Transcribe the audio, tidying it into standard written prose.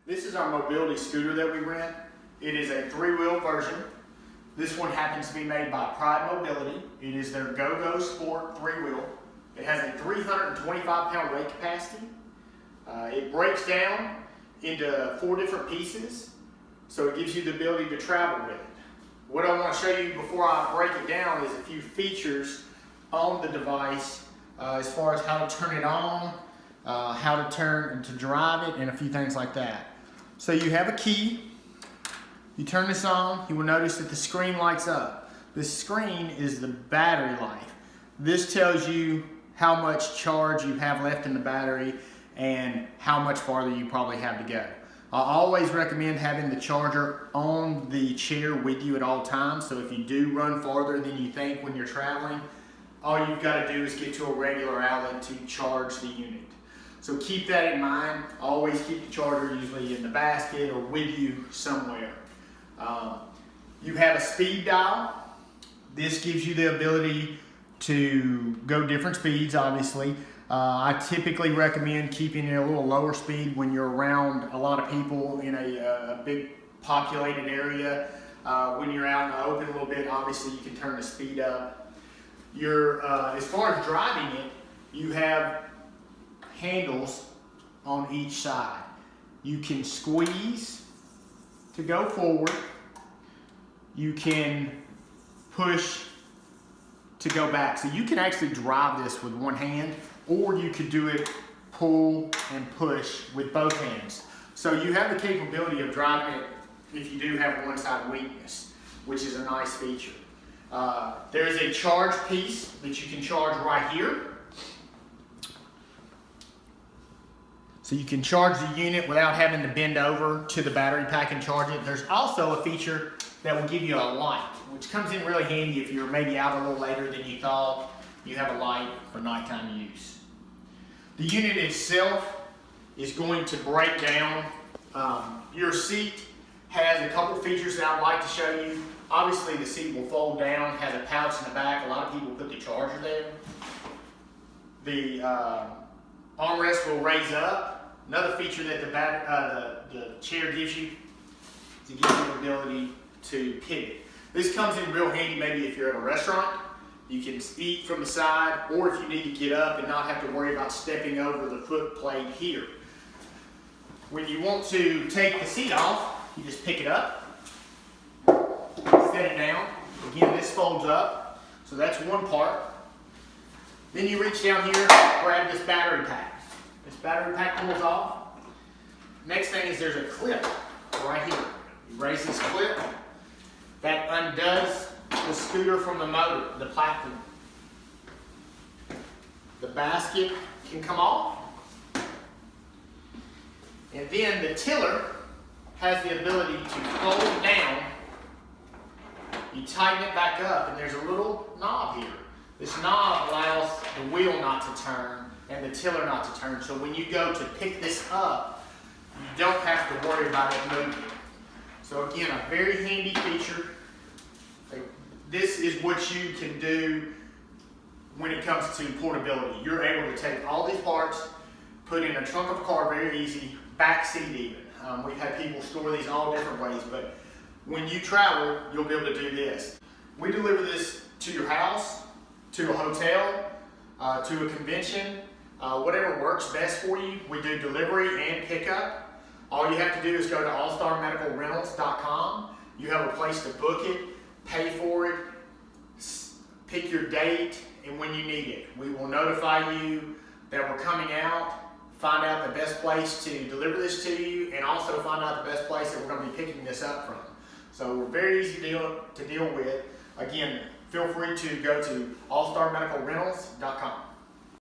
This is our mobility scooter that we rent. It is a 3-wheel version. This one happens to be made by Portability. It is their GoGo Sport 3-wheel. It has a 325-pound weight capacity. It breaks down into 4 different pieces, so it gives you the ability to travel with it. What I want to show you before I break it down is a few features on the device as far as how to turn it on, how to drive it, and a few things like that. So you have a key. You turn this on, you will notice that the screen lights up. This screen is the battery life. This tells you how much charge you have left in the battery and how much farther you probably have to go. I always recommend having the charger on the chair with you at all times, so if you do run farther than you think when you're traveling, all you've got to do is get to a regular outlet to charge the unit. So keep that in mind. Always keep the charger usually in the basket or with you somewhere. You have a speed dial. This gives you the ability to go different speeds, obviously. I typically recommend keeping it a little lower speed when you're around a lot of people in a big populated area. When you're out in the open a little bit, obviously you can turn the speed up. As far as driving it, you have handles on each side. You can squeeze to go forward. You can push to go back. So you can actually drive this with one hand, or you could do it pull and push with both hands. So you have the capability of driving it if you do have one side weakness, which is a nice feature. There is a charge piece that you can charge right here. So you can charge the unit without having to bend over to the battery pack and charge it. There's also a feature that will give you a light, which comes in really handy if you're maybe out a little later than you thought. You have a light for nighttime use. The unit itself is going to break down. Your seat has a couple features that I'd like to show you. Obviously the seat will fold down, has a pouch in the back. A lot of people put the charger there. The armrest will raise up. Another feature that the chair gives you is it gives you the ability to pivot. This comes in real handy maybe if you're at a restaurant. You can eat from the side, or if you need to get up and not have to worry about stepping over the foot plate here. When you want to take the seat off, you just pick it up, set it down. Again, this folds up, so that's one part. Then you reach down here, grab this battery pack. This battery pack pulls off. Next thing is there's a clip right here. You raise this clip. That undoes the scooter from the motor, the platform. The basket can come off. And then the tiller has the ability to fold down. You tighten it back up, and there's a little knob here. This knob allows the wheel not to turn and the tiller not to turn. So when you go to pick this up, you don't have to worry about it moving. So again, a very handy feature. This is what you can do when it comes to portability. You're able to take all these parts, put in a trunk of a car very easy, back seat even. We've had people store these all different ways, but when you travel, you'll be able to do this. We deliver this to your house, to a hotel, to a convention, whatever works best for you. We do delivery and pickup. All you have to do is go to allstarmedicalrentals.com. You have a place to book it, pay for it, pick your date, and when you need it. We will notify you that we're coming out, find out the best place to deliver this to you, and also find out the best place that we're going to be picking this up from. So we're very easy to deal with. Again, feel free to go to allstarmedicalrentals.com.